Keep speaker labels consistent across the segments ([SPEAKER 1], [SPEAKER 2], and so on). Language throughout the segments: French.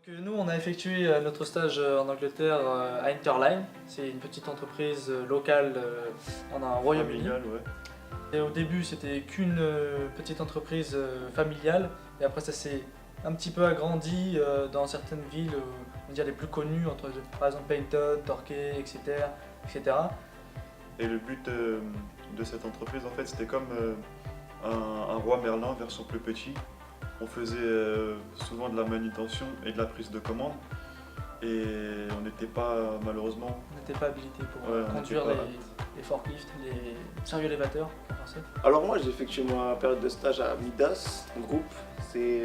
[SPEAKER 1] Nous, on a effectué notre stage en Angleterre à Interline. C'est une petite entreprise locale en Royaume-Uni.
[SPEAKER 2] Familial, ouais.
[SPEAKER 1] Et au début, c'était qu'une petite entreprise familiale. Et après, ça s'est un petit peu agrandi dans certaines villes, on va dire les plus connues, par exemple Paignton, Torquay, etc., etc.
[SPEAKER 2] Et le but de cette entreprise, en fait, c'était comme un roi Merlin version plus petit. On faisait souvent de la manutention et de la prise de commande. Et on n'était pas, malheureusement...
[SPEAKER 1] On n'était pas habilité pour
[SPEAKER 2] Ouais,
[SPEAKER 1] conduire les forklifts, les sérieux élévateurs en français.
[SPEAKER 3] Alors moi j'ai effectué ma période de stage à Midas Group. C'est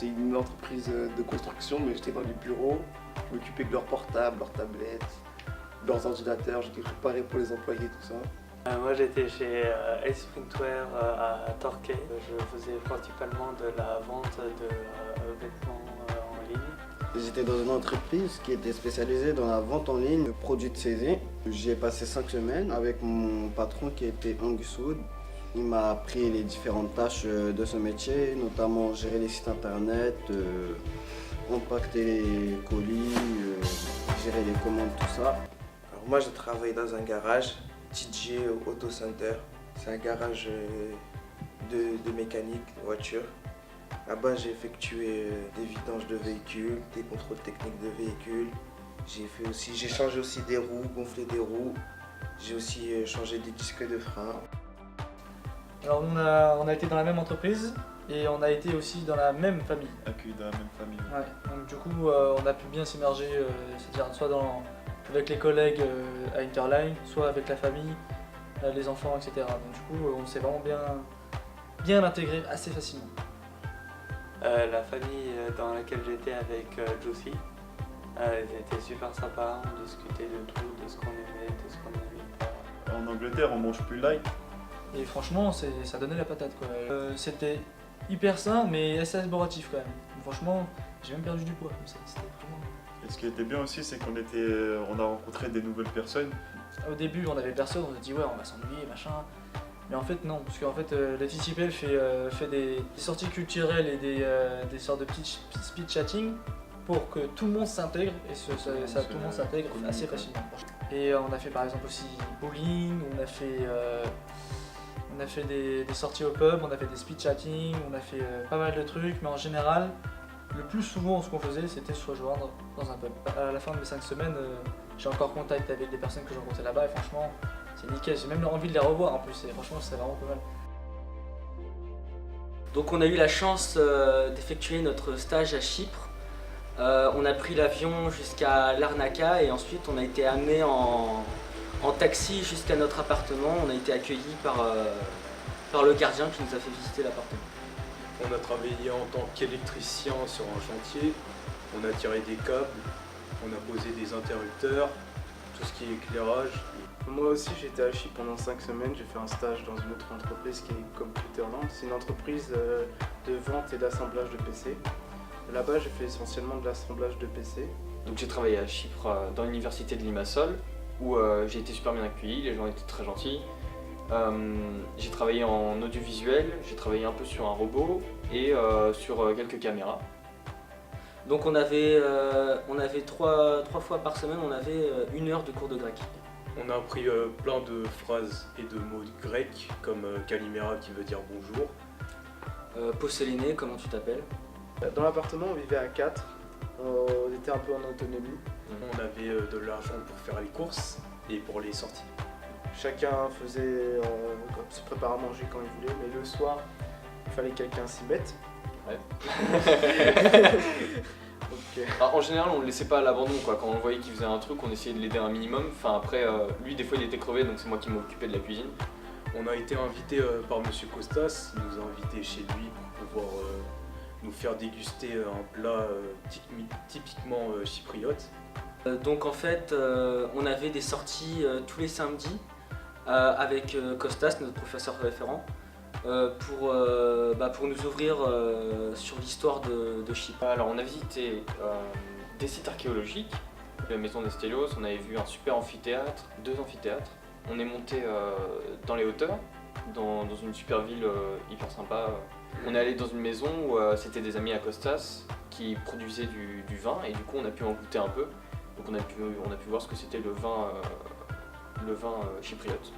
[SPEAKER 3] une entreprise de construction, mais j'étais dans les bureaux. Je m'occupais de leurs portables, leurs tablettes, leurs ordinateurs. J'étais préparé pour les employés, tout ça.
[SPEAKER 4] Moi j'étais chez Ace Printwear à Torquay. Je faisais principalement de la vente de vêtements en ligne.
[SPEAKER 5] J'étais dans une entreprise qui était spécialisée dans la vente en ligne de produits de saison. J'y ai passé 5 semaines avec mon patron qui était Angus Wood. Il m'a appris les différentes tâches de ce métier, notamment gérer les sites internet, compacter les colis, gérer les commandes, tout ça.
[SPEAKER 6] Alors moi j'ai travaillé dans un garage, TJ Auto Center. C'est un garage de mécanique, de voiture. Là-bas j'ai effectué des vidanges de véhicules, des contrôles techniques de véhicules. J'ai changé aussi des roues, gonflé des roues. J'ai aussi changé des disques de frein.
[SPEAKER 1] Alors on a été dans la même entreprise et on a été aussi dans la même famille.
[SPEAKER 2] Accueillis dans la même famille.
[SPEAKER 1] Ouais, donc du coup on a pu bien s'immerger, c'est-à-dire soit avec les collègues à Interline, soit avec la famille, les enfants, etc. Donc du coup on s'est vraiment bien intégré assez facilement.
[SPEAKER 4] La famille dans laquelle j'étais avec Josie, ils étaient super sympas, on discutait de tout, de ce qu'on aimait, de ce qu'on n'aimait pas.
[SPEAKER 2] En Angleterre, on mange plus light.
[SPEAKER 1] Et franchement ça donnait la patate quoi. C'était hyper sain mais assez laboratif quand même. Franchement j'ai même perdu du poids comme ça. C'était vraiment...
[SPEAKER 2] Et ce qui était bien aussi, c'est qu'on a rencontré des nouvelles personnes.
[SPEAKER 1] Au début on avait personne, on s'est dit ouais on va s'ennuyer machin. Mais en fait non, parce qu'en fait la TCPL fait des sorties culturelles et des sortes de petits speed chatting pour que tout le monde s'intègre et tout le monde s'intègre assez facilement. Et on a fait par exemple aussi bowling, on a fait des sorties au pub, on a fait des speed chatting, on a fait pas mal de trucs, mais en général le plus souvent ce qu'on faisait c'était se rejoindre dans un pub. À la fin de mes 5 semaines, j'ai encore contact avec des personnes que j'ai rencontrées là-bas et franchement c'est nickel, j'ai même envie de les revoir en plus et franchement c'est vraiment pas mal.
[SPEAKER 7] Donc on a eu la chance d'effectuer notre stage à Chypre. On a pris l'avion jusqu'à Larnaca et ensuite on a été amené en taxi jusqu'à notre appartement. On a été accueillis par le gardien qui nous a fait visiter l'appartement.
[SPEAKER 8] On a travaillé en tant qu'électricien sur un chantier, on a tiré des câbles, on a posé des interrupteurs, tout ce qui est éclairage.
[SPEAKER 3] Moi aussi j'étais à Chypre pendant 5 semaines, j'ai fait un stage dans une autre entreprise qui est Computerland. C'est une entreprise de vente et d'assemblage de PC. Là-bas j'ai fait essentiellement de l'assemblage de PC.
[SPEAKER 9] Donc j'ai travaillé à Chypre dans l'université de Limassol où j'ai été super bien accueilli, les gens étaient très gentils. J'ai travaillé en audiovisuel, j'ai travaillé un peu sur un robot et sur quelques caméras.
[SPEAKER 7] Donc on avait 3 fois par semaine, on avait 1 heure de cours de grec.
[SPEAKER 8] On a appris plein de phrases et de mots grecs comme Kalimera qui veut dire bonjour.
[SPEAKER 7] Posséliné, comment tu t'appelles?
[SPEAKER 3] Dans l'appartement on vivait à 4, on était un peu en autonomie.
[SPEAKER 8] On avait de l'argent pour faire les courses et pour les sorties.
[SPEAKER 3] Chacun se préparait à manger quand il voulait, mais le soir il fallait que quelqu'un s'y mette.
[SPEAKER 9] Ouais.
[SPEAKER 3] Okay.
[SPEAKER 9] En général, on le laissait pas à l'abandon quoi. Quand on voyait qu'il faisait un truc, on essayait de l'aider un minimum. Enfin après, lui des fois il était crevé, donc c'est moi qui m'occupais de la cuisine.
[SPEAKER 8] On a été invité par Monsieur Costas, il nous a invités chez lui pour pouvoir nous faire déguster un plat typiquement chypriote.
[SPEAKER 7] Donc en fait, on avait des sorties tous les samedis avec Costas, notre professeur référent, pour nous ouvrir sur l'histoire de Chypre.
[SPEAKER 9] Alors on a visité des sites archéologiques, la maison des Stélios, on avait vu un super amphithéâtre, 2 amphithéâtres. On est monté dans les hauteurs dans une super ville hyper sympa. On est allé dans une maison où c'était des amis à Costas qui produisaient du vin et du coup on a pu en goûter un peu. Donc on a pu voir ce que c'était le vin chypriote.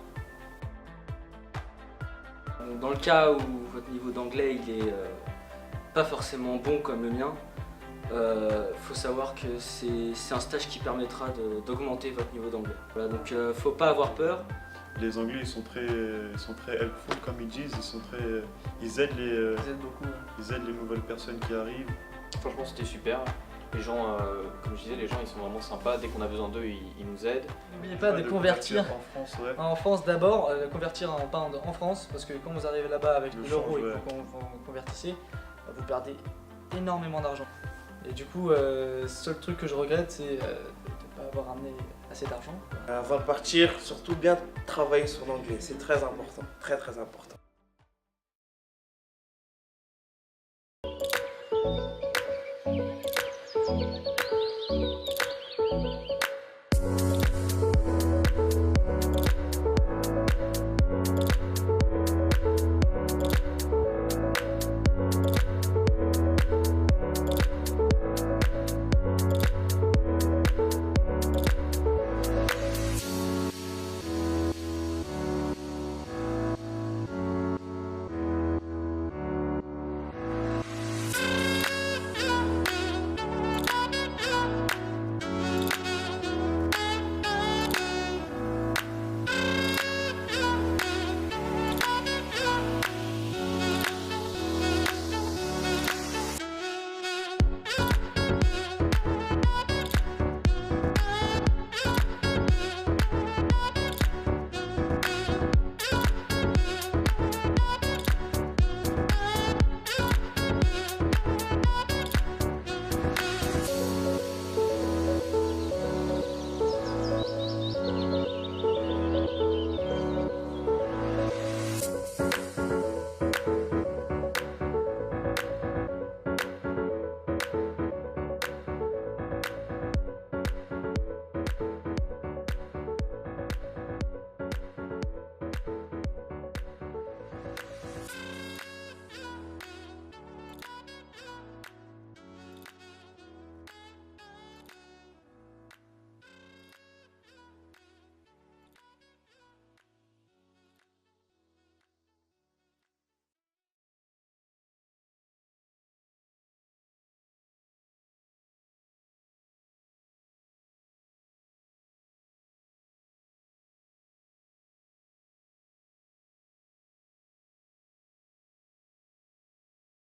[SPEAKER 7] Dans le cas où votre niveau d'anglais il est pas forcément bon comme le mien, faut savoir que c'est un stage qui permettra d'augmenter votre niveau d'anglais. Voilà, donc faut pas avoir peur.
[SPEAKER 2] Les Anglais ils sont très helpful comme ils disent, ils aident
[SPEAKER 1] beaucoup. Ouais.
[SPEAKER 2] ils aident les nouvelles personnes qui arrivent.
[SPEAKER 9] Franchement c'était super. Les gens, comme je disais, les gens ils sont vraiment sympas. Dès qu'on a besoin d'eux, ils nous aident.
[SPEAKER 1] N'oubliez pas de convertir
[SPEAKER 2] en France, ouais.
[SPEAKER 1] en France d'abord, convertir en pound en France, parce que quand vous arrivez là-bas avec
[SPEAKER 2] Le
[SPEAKER 1] l'euro
[SPEAKER 2] change,
[SPEAKER 1] et
[SPEAKER 2] ouais.
[SPEAKER 1] que vous convertissez, vous perdez énormément d'argent. Et du coup, le seul truc que je regrette, c'est de ne pas avoir amené assez d'argent.
[SPEAKER 6] Avant de partir, surtout bien travailler sur l'anglais, c'est très important, très très important.